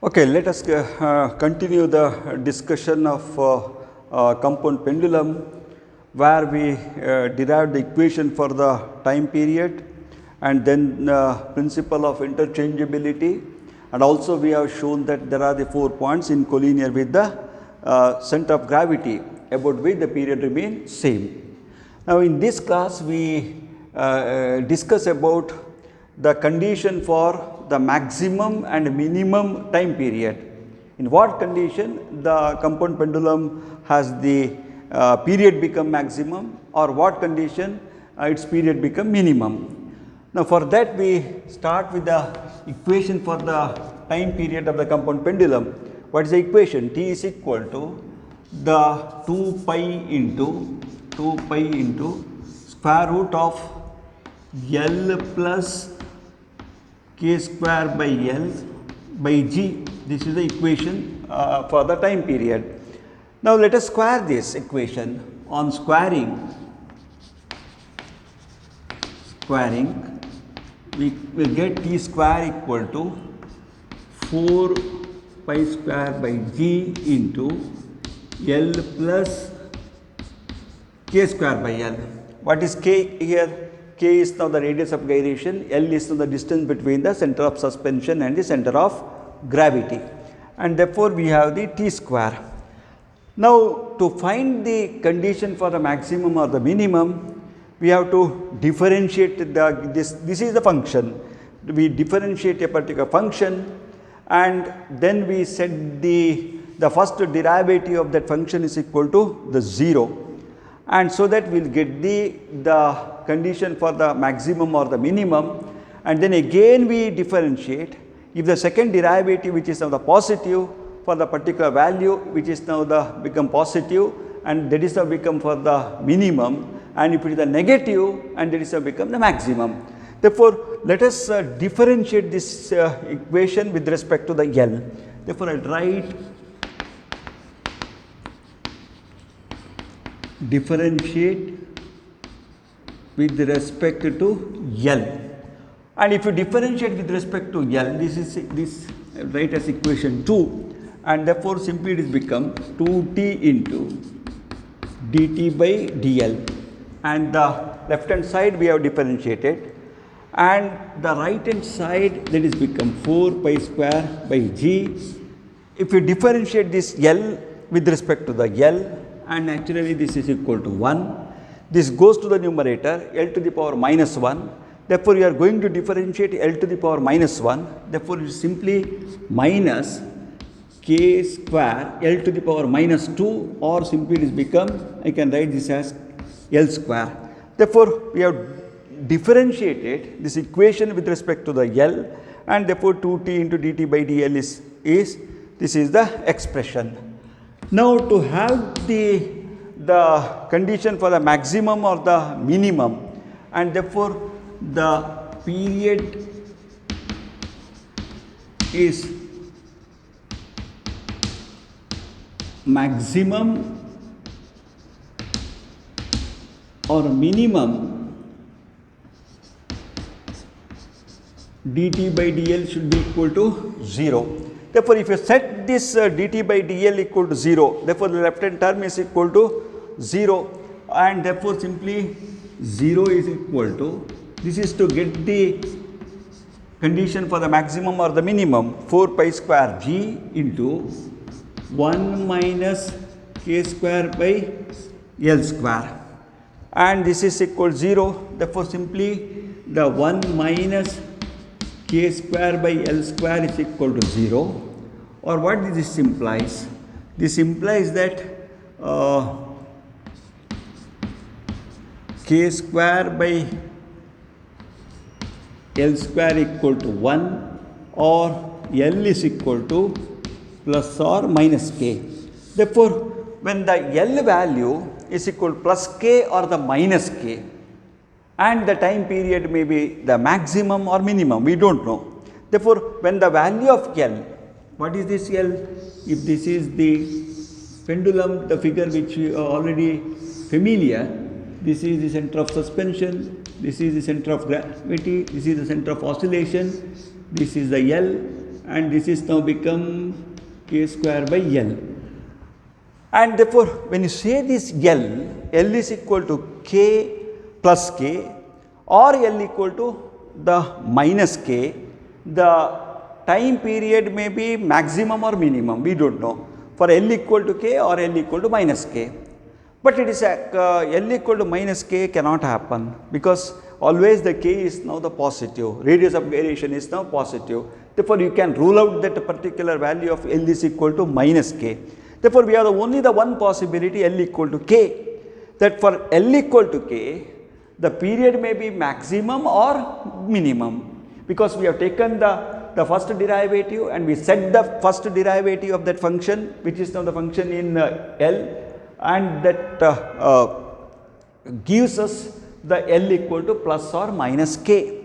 Okay, let us continue the discussion of compound pendulum, where we derived the equation for the time period and then principle of interchangeability, and also we have shown that there are the 4 points in collinear with the center of gravity, about which the period remains same. Now, in this class we discuss about the condition for the maximum and minimum time period. In what condition the compound pendulum has the period become maximum, or what condition its period become minimum. Now, for that we start with the equation for the time period of the compound pendulum. What is the equation? T is equal to the 2 pi into square root of L plus k square by L by G. This is the equation for the time period. Now, let us square this equation. On squaring, we will get T square equal to 4 pi square by G into L plus k square by L. What is k here? K is now the radius of gyration, L is now the distance between the center of suspension and the center of gravity, and therefore we have the T square. Now, to find the condition for the maximum or the minimum, we have to differentiate this is the function. We differentiate a particular function, and then we set the first derivative of that function is equal to the 0. And so that we will get the condition for the maximum or the minimum, and then again we differentiate. If the second derivative, which is now the positive for the particular value, which is now become positive, and that is now become for the minimum, and if it is the negative, and that is now become the maximum. Therefore, let us differentiate this equation with respect to the L. Therefore, I write differentiate with respect to L, and if you differentiate with respect to L, this write as equation 2, and therefore simply it is become 2t into dt by dl, and the left hand side we have differentiated, and the right hand side that is become 4 pi square by G. If you differentiate this L with respect to the L, and naturally this is equal to 1. This goes to the numerator, L to the power minus 1. Therefore, you are going to differentiate L to the power minus 1. Therefore, it is simply minus k square L to the power minus 2, or simply it is become, I can write this as L square. Therefore, we have differentiated this equation with respect to the L, and therefore 2t into dt by dl is this is the expression. Now, to have the condition for the maximum or the minimum, and therefore the period is maximum or minimum, dt by dl should be equal to 0. Therefore, if you set this dt by dl equal to 0, therefore the left hand term is equal to 0, and therefore simply 0 is equal to, this is to get the condition for the maximum or the minimum, 4 pi square G into 1 minus k square by L square, and this is equal to 0. Therefore, simply the 1 minus k square by L square is equal to 0, or what this implies? This implies that k square by L square equal to 1, or L is equal to plus or minus k. Therefore, when the L value is equal to plus k or the minus k, and the time period may be the maximum or minimum, we do not know. Therefore, when the value of L, what is this L? If this is the pendulum, the figure which we are already familiar, this is the center of suspension, this is the center of gravity, this is the center of oscillation, this is the L, and this is now become k square by L. And therefore, when you say this L is equal to k plus k or L equal to the minus k, the time period may be maximum or minimum, we do not know, for L equal to k or L equal to minus k. But it is L equal to minus k cannot happen, because always the k is now the positive, radius of variation is now positive. Therefore, you can rule out that a particular value of L is equal to minus k. Therefore, we have only the one possibility L equal to k, that for L equal to k, the period may be maximum or minimum, because we have taken the first derivative and we set the first derivative of that function, which is now the function in L, and that gives us the L equal to plus or minus k.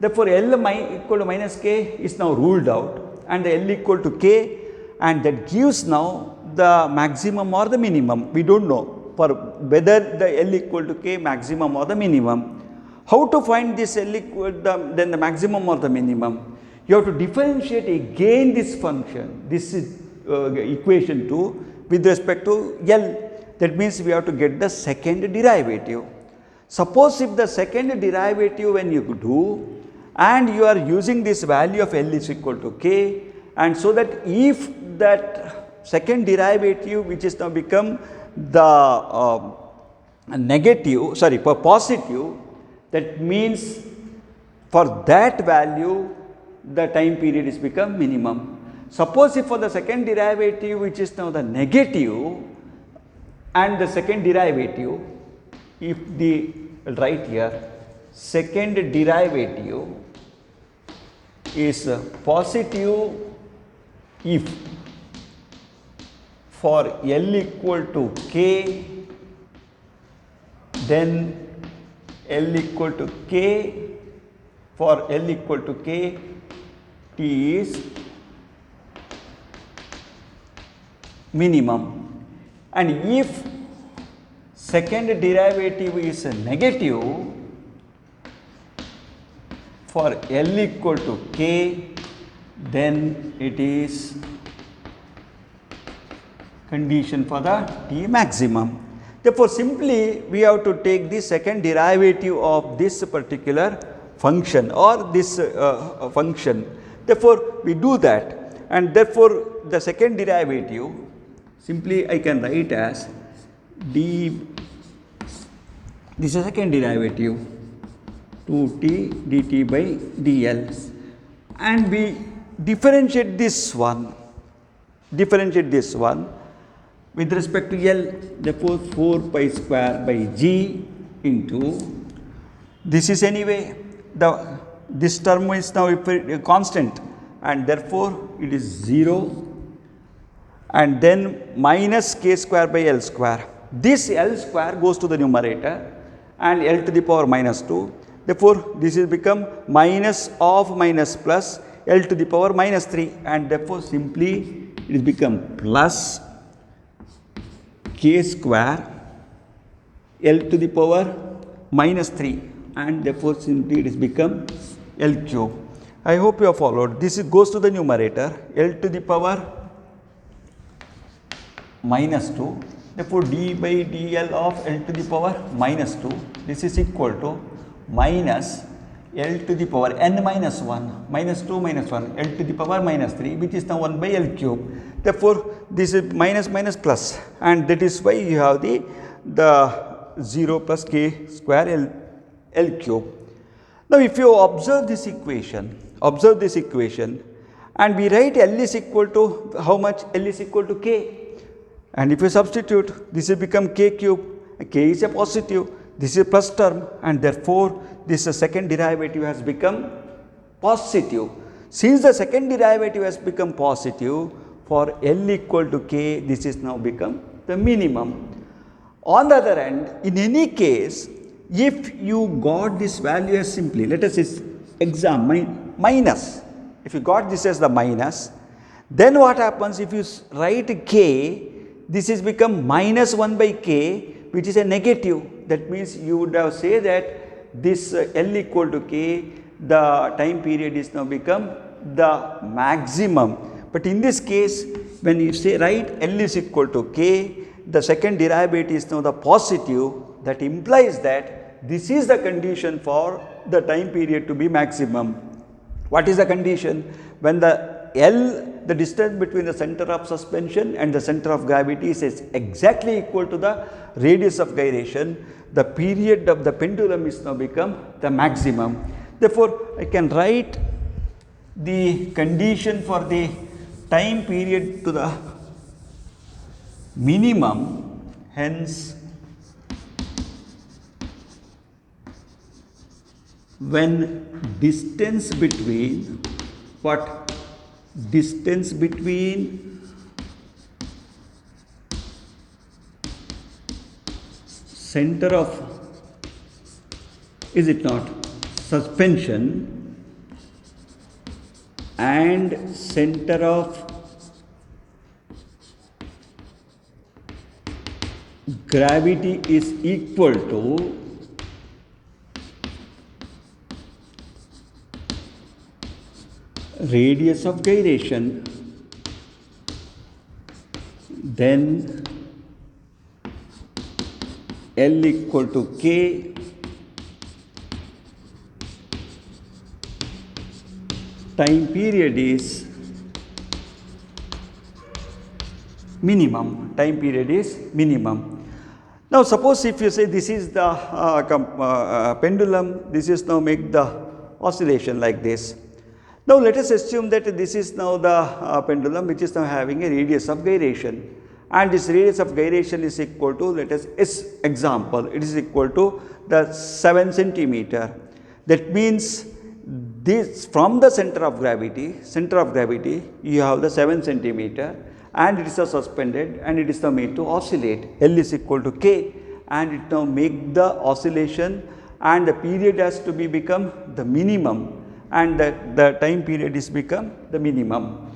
Therefore, L equal to minus k is now ruled out, and the L equal to k, and that gives now the maximum or the minimum. We do not know for whether the L equal to k maximum or the minimum. How to find this L equal then the maximum or the minimum? You have to differentiate again this function, this is equation 2 with respect to L. That means we have to get the second derivative. Suppose if the second derivative when you do, and you are using this value of L is equal to k, and so that if that second derivative, which is now become the positive, that means for that value the time period is become minimum. Suppose if for the second derivative, which is now the negative, and the second derivative, if the write here, second derivative is positive if for L equal to k, then L equal to k, for L equal to k, t is minimum. And if second derivative is negative, for L equal to k, then it is condition for the t maximum. Therefore, simply we have to take the second derivative of this particular function or this function. Therefore, we do that, and therefore, the second derivative simply I can write as d, this is second derivative 2t dt by dl, and we differentiate this one with respect to L. Therefore, 4 pi square by g into, this is anyway this term is now a constant, and therefore it is 0, and then minus k square by L square. This L square goes to the numerator and L to the power minus 2. Therefore, this will become minus of minus plus L to the power minus 3, and therefore, simply it will become plus k square L to the power minus 3, and therefore, simply it is become L cube. I hope you have followed. This goes to the numerator, L to the power minus 2. Therefore, d by dl of L to the power minus 2, this is equal to minus L to the power n minus 1, minus 2 minus 1, L to the power minus 3, which is now 1 by L cube. Therefore, this is minus minus plus, and that is why you have the 0 plus k square L cube. Now, if you observe this equation, and we write L is equal to how much? L is equal to k. And if you substitute, this will become k cube, k is a positive, this is a plus term, and therefore, this second derivative has become positive. Since the second derivative has become positive, for L equal to k, this is now become the minimum. On the other hand, in any case, if you got this value as simply, let us examine minus, if you got this as the minus, then what happens if you write k, this is become minus 1 by k, which is a negative. That means you would have say that this L equal to k, the time period is now become the maximum. But in this case, when you say write L is equal to K, the second derivative is now the positive. That implies that this is the condition for the time period to be maximum. What is the condition? When the L, the distance between the center of suspension and the center of gravity is exactly equal to the radius of gyration, the period of the pendulum is now become the maximum. Therefore, I can write the condition for the time period to the minimum, hence when distance between what? Distance between center of, is it not, suspension and center of gravity is equal to radius of gyration, then L equal to K time period is minimum, time period is minimum. Now suppose if you say this is the pendulum, this is now make the oscillation like this. Now let us assume that this is now the pendulum which is now having a radius of gyration, and this radius of gyration is equal to, let us example, it is equal to the 7 centimeter. That means this from the center of gravity you have the 7 centimeter and it is suspended and it is now made to oscillate. L is equal to K and it now make the oscillation and the period has to be become the minimum and the time period is become the minimum.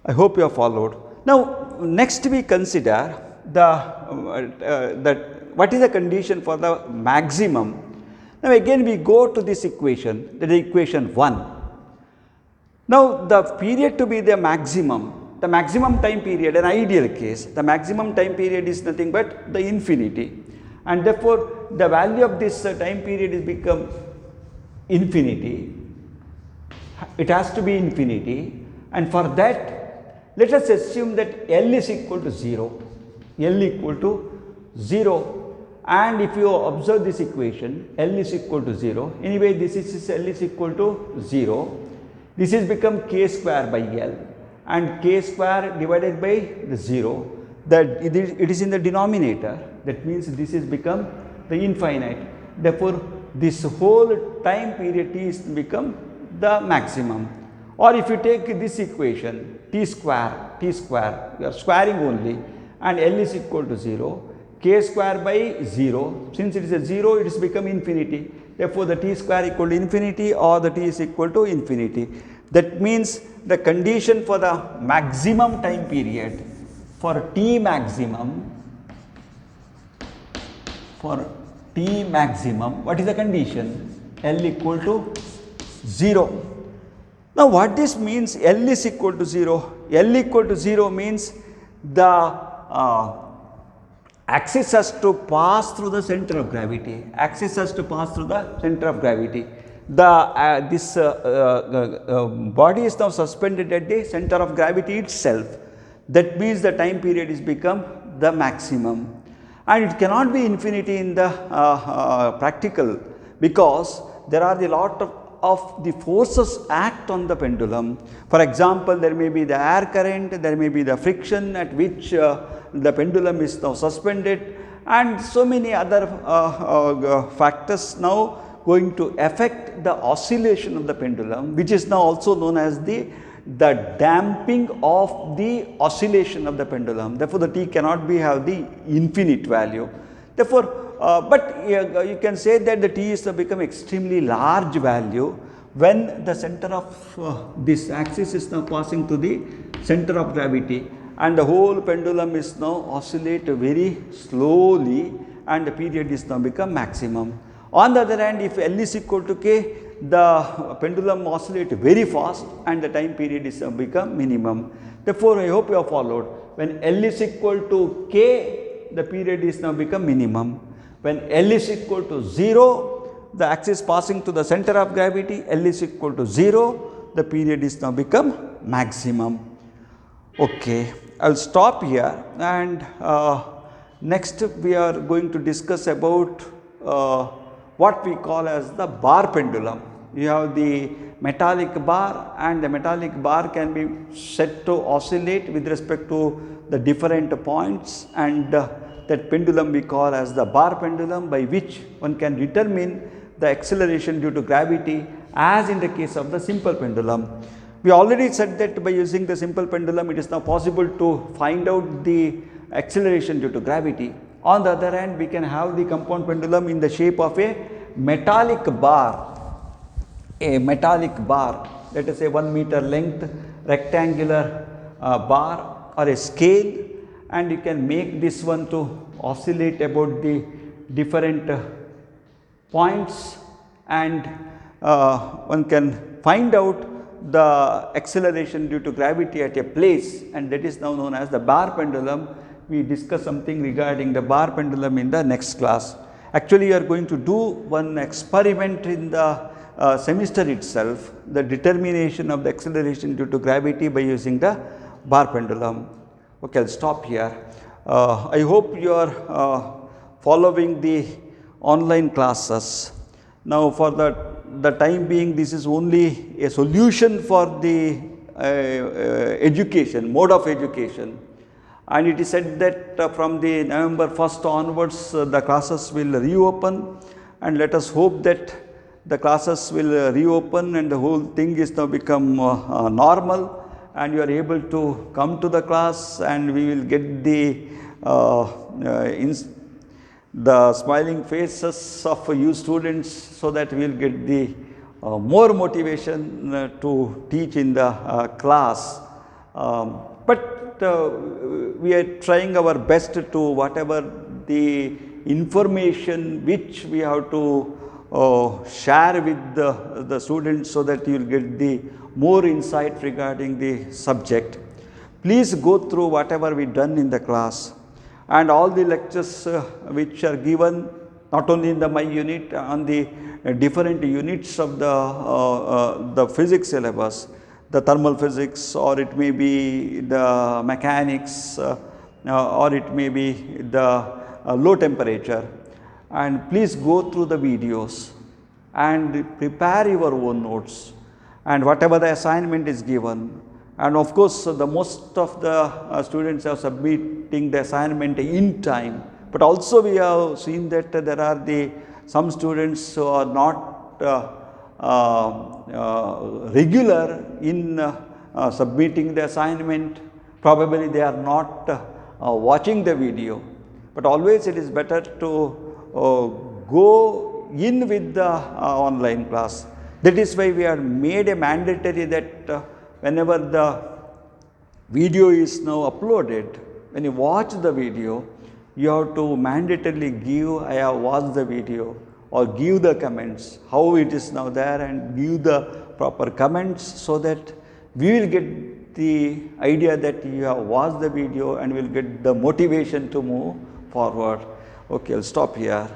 I hope you have followed. Now next we consider what is the condition for the maximum. Now again we go to this equation, that is equation 1. Now the period to be the maximum time period, an ideal case, the maximum time period is nothing but the infinity, and therefore the value of this time period is become infinity. It has to be infinity, and for that let us assume that L is equal to 0, and if you observe this equation, L is equal to 0, anyway this is L is equal to 0, this is become K square by L, and K square divided by the 0, that it is in the denominator, that means this is become the infinite. Therefore this whole time period T is become the maximum. Or if you take this equation, T square, you are squaring only, and L is equal to 0, K square by 0, since it is a 0 it is become infinity, therefore the T square equal to infinity or the T is equal to infinity. That means the condition for the maximum time period for T maximum, what is the condition? L equal to 0. Now what this means, L is equal to 0? L equal to 0 means the axis has to pass through the center of gravity. This body is now suspended at the center of gravity itself. That means the time period is become the maximum, and it cannot be infinity in the practical, because there are a lot of the forces act on the pendulum. For example, there may be the air current, there may be the friction at which the pendulum is now suspended, and so many other factors now going to affect the oscillation of the pendulum, which is now also known as the damping of the oscillation of the pendulum. Therefore the T cannot be have the infinite value. Therefore but you can say that the T is to become extremely large value when the center of this axis is now passing to the center of gravity, and the whole pendulum is now oscillate very slowly and the period is now become maximum. On the other hand, if L is equal to K, the pendulum oscillates very fast and the time period is become minimum. Therefore, I hope you have followed. When L is equal to K, the period is now become minimum. When L is equal to 0, the axis passing to the center of gravity, L is equal to 0, the period is now become maximum. Okay, I will stop here, and next we are going to discuss about what we call as the bar pendulum. You have the metallic bar, and the metallic bar can be set to oscillate with respect to the different points, and that pendulum we call as the bar pendulum, by which one can determine the acceleration due to gravity as in the case of the simple pendulum. We already said that by using the simple pendulum it is now possible to find out the acceleration due to gravity. On the other hand, we can have the compound pendulum in the shape of a metallic bar. A metallic bar, let us say 1 meter length rectangular bar or a scale, and you can make this one to oscillate about the different points, and one can find out the acceleration due to gravity at a place, and that is now known as the bar pendulum. We discuss something regarding the bar pendulum in the next class. Actually, you are going to do one experiment in the semester itself, the determination of the acceleration due to gravity by using the bar pendulum. Okay, I will stop here. I hope you are following the online classes. Now, for the time being, this is only a solution for the education, mode of education. And it is said that from the November 1st onwards, the classes will reopen, and let us hope that the classes will reopen and the whole thing is now become normal, and you are able to come to the class, and we will get the smiling faces of you students, so that we will get the more motivation to teach in the class. But we are trying our best to whatever the information which we have to share with the students, so that you will get the more insight regarding the subject. Please go through whatever we done in the class, and all the lectures which are given not only in the my unit, on the different units of the physics syllabus, the thermal physics, or it may be the mechanics, or it may be the low temperature. And please go through the videos and prepare your own notes, and whatever the assignment is given. And of course, the most of the students are submitting the assignment in time, but also we have seen that there are some students who are not regular in submitting the assignment. Probably they are not watching the video, but always it is better to go in with the online class. That is why we are made a mandatory that whenever the video is now uploaded, when you watch the video, you have to mandatorily give I have watched the video, or give the comments how it is now there, and give the proper comments, so that we will get the idea that you have watched the video, and will get the motivation to move forward. Okay, I will stop here.